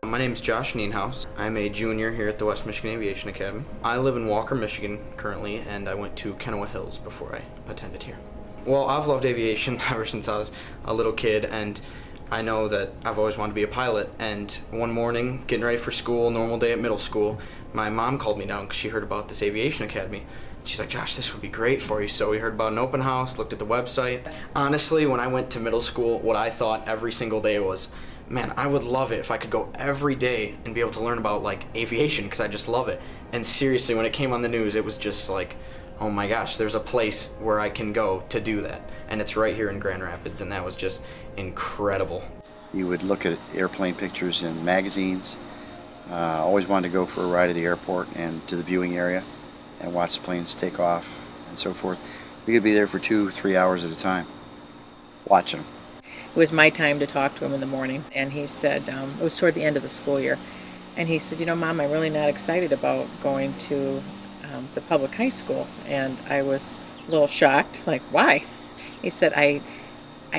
My name is Josh Nienhaus. I'm a junior here at the West Michigan Aviation Academy. I live in Walker, Michigan currently, and I went to Kennewa Hills before I attended here. Well, I've loved aviation ever since I was a little kid, and I know that I've always wanted to be a pilot. And one morning, getting ready for school, normal day at middle school, my mom called me down because she heard about this aviation academy. She's like, Josh, this would be great for you. So we heard about an open house, looked at the website. Honestly, when I went to middle school, what I thought every single day was, man, I would love it if I could go every day and be able to learn about like aviation because I just love it. And seriously, when it came on the news, it was just like, oh my gosh, there's a place where I can go to do that. And it's right here in Grand Rapids, and that was just incredible. You would look at airplane pictures in magazines. Always wanted to go for a ride to the airport and to the viewing area and watch the planes take off and so forth. We could be there for 2-3 hours at a time watching them. It was my time to talk to him in the morning, and he said, it was toward the end of the school year, and he said, you know, Mom, I'm really not excited about going to the public high school. And I was a little shocked, like, why? He said, I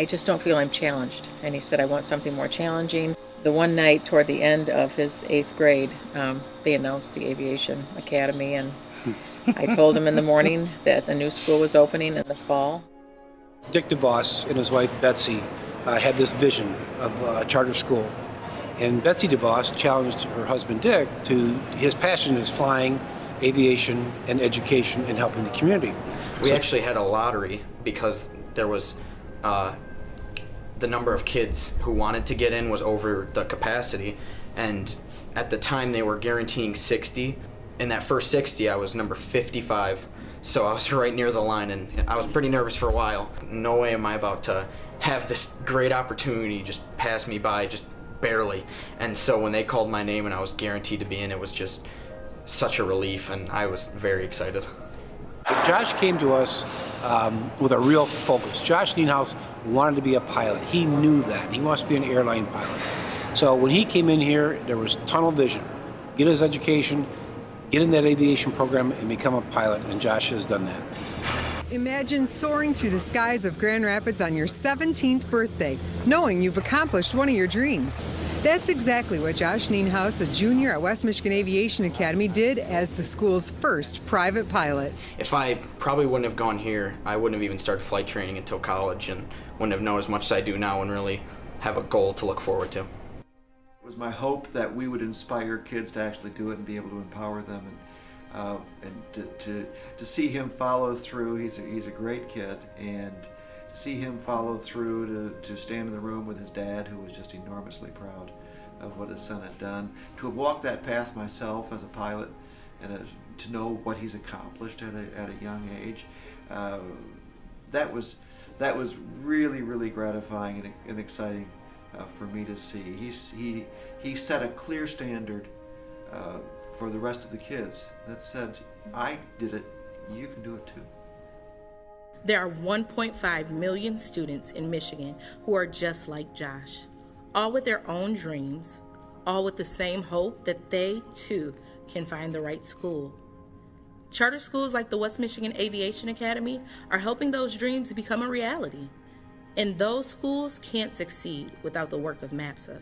just don't feel I'm challenged. And he said, I want something more challenging. The one night toward the end of his 8th grade, they announced the Aviation Academy, and I told him in the morning that the new school was opening in the fall. Dick DeVos and his wife Betsy had this vision of a charter school. And Betsy DeVos challenged her husband Dick to his passion is flying, aviation, and education and helping the community. We actually had a lottery because there was the number of kids who wanted to get in was over the capacity, and at the time they were guaranteeing 60. In that first 60, I was number 55, so I was right near the line, and I was pretty nervous for a while. No way am I about to have this great opportunity just pass me by, just barely. And so when they called my name and I was guaranteed to be in, it was just such a relief, and I was very excited. Josh came to us with a real focus. Josh Nienhaus wanted to be a pilot. He knew that. He wants to be an airline pilot. So when he came in here, there was tunnel vision. Get his education, get in that aviation program, and become a pilot, and Josh has done that. Imagine soaring through the skies of Grand Rapids on your 17th birthday, knowing you've accomplished one of your dreams. That's exactly what Josh Nienhaus, a junior at West Michigan Aviation Academy, did as the school's first private pilot. If I probably wouldn't have gone here, I wouldn't have even started flight training until college and wouldn't have known as much as I do now and really have a goal to look forward to. It was my hope that we would inspire kids to actually do it and be able to empower them, and to see him follow through. He's a great kid, and to see him follow through, to stand in the room with his dad, who was just enormously proud of what his son had done, to have walked that path myself as a pilot, and to know what he's accomplished at a young age, that was really, really gratifying and exciting for me to see. He set a clear standard for the rest of the kids that said, I did it, you can do it too. There are 1.5 million students in Michigan who are just like Josh, all with their own dreams, all with the same hope that they too can find the right school. Charter schools like the West Michigan Aviation Academy are helping those dreams become a reality. And those schools can't succeed without the work of Mapsa.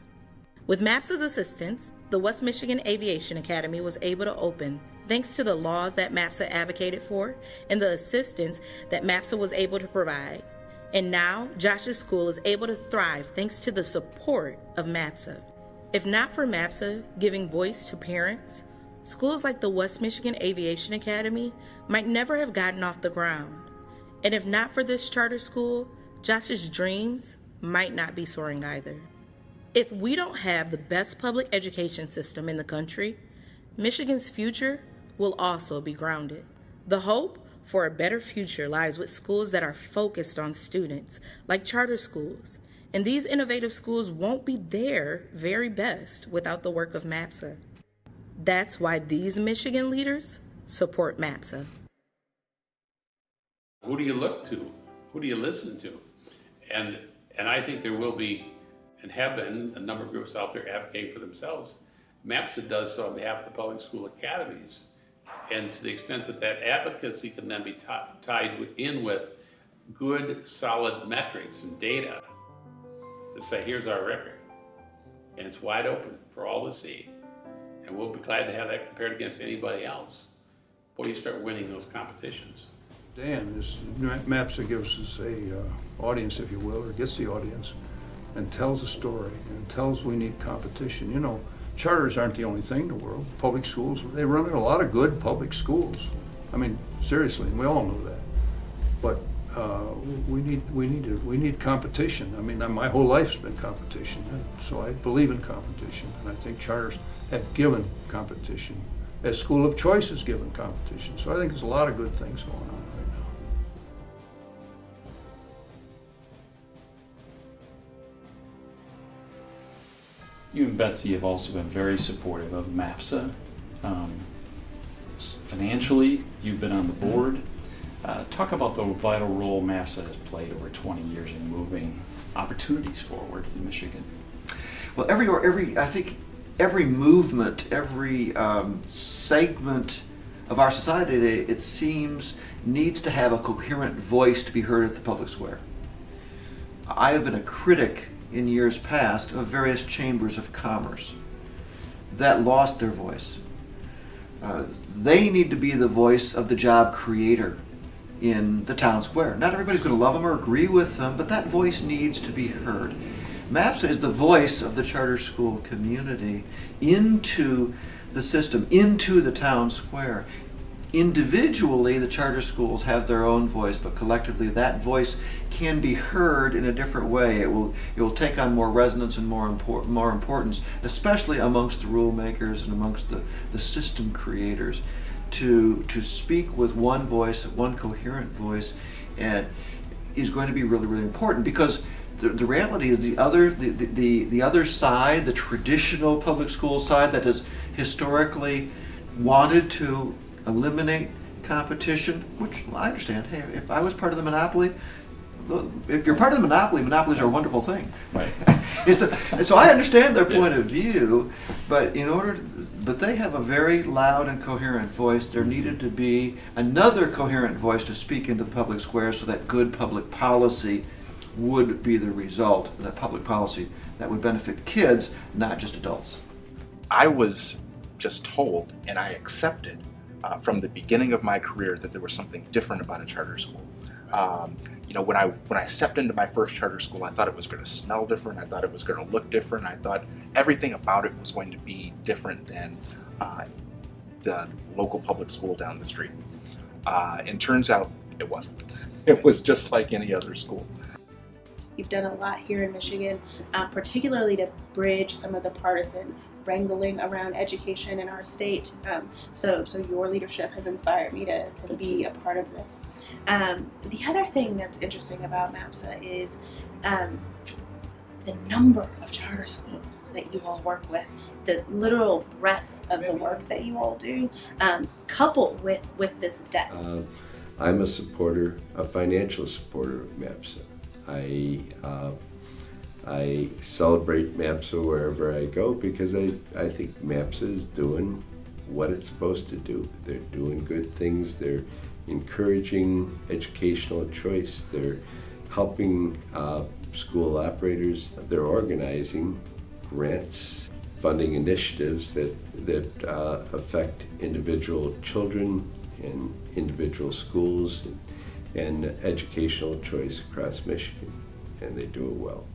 With Mapsa's assistance, the West Michigan Aviation Academy was able to open thanks to the laws that Mapsa advocated for and the assistance that Mapsa was able to provide. And now, Josh's school is able to thrive thanks to the support of Mapsa. If not for Mapsa giving voice to parents, schools like the West Michigan Aviation Academy might never have gotten off the ground. And if not for this charter school, Josh's dreams might not be soaring either. If we don't have the best public education system in the country, Michigan's future will also be grounded. The hope for a better future lies with schools that are focused on students, like charter schools. And these innovative schools won't be their very best without the work of Mapsa. That's why these Michigan leaders support Mapsa. Who do you look to? Who do you listen to? And I think there will be, and have been, a number of groups out there advocating for themselves. Mapsa does so on behalf of the public school academies. And to the extent that that advocacy can then be tied in with good, solid metrics and data to say, here's our record. and it's wide open for all to see. And we'll be glad to have that compared against anybody else. Boy, you start winning those competitions. Dan, Mapsa gives us a audience, if you will, or gets the audience, and tells a story, and tells we need competition. You know, charters aren't the only thing in the world. Public schools, they run a lot of good public schools. I mean, seriously, we all know that. But we need competition. I mean, my whole life's been competition, and so I believe in competition, and I think charters have given competition. As school of choice has given competition. So I think there's a lot of good things going on right now. You and Betsy have also been very supportive of Mapsa. Financially, you've been on the board. Talk about the vital role Mapsa has played over 20 years in moving opportunities forward in Michigan. Well, I think every movement, every segment of our society today, it seems, needs to have a coherent voice to be heard at the public square. I have been a critic in years past of various chambers of commerce that lost their voice. They need to be the voice of the job creator in the town square. Not everybody's going to love them or agree with them, but that voice needs to be heard. Mapsa is the voice of the charter school community into the system, into the town square. Individually, the charter schools have their own voice, but collectively that voice can be heard in a different way. It will take on more resonance and more importance, especially amongst the rule makers and amongst the system creators, to speak with one voice, one coherent voice, and is going to be really, really important, because the reality is the other side, the traditional public school side that has historically wanted to eliminate competition, which I understand. Hey, if I was part of the monopoly, if you're part of the monopoly, monopolies are a wonderful thing. Right. So I understand their point of view, but but they have a very loud and coherent voice. There needed to be another coherent voice to speak into the public square, so that good public policy would be the result, that public policy that would benefit kids, not just adults. I was just told, and I accepted from the beginning of my career, that there was something different about a charter school. When I stepped into my first charter school, I thought it was going to smell different. I thought it was going to look different. I thought everything about it was going to be different than the local public school down the street. And turns out it wasn't. It was just like any other school. You've done a lot here in Michigan, particularly to bridge some of the partisan wrangling around education in our state. So your leadership has inspired me to be a part of this. The other thing that's interesting about Mapsa is the number of charter schools that you all work with, the literal breadth of the work that you all do, coupled with this depth. I'm a financial supporter of Mapsa. I celebrate Mapsa wherever I go, because I think Mapsa is doing what it's supposed to do. They're doing good things. They're encouraging educational choice. They're helping school operators. They're organizing grants, funding initiatives that affect individual children and individual schools and educational choice across Michigan, and they do it well.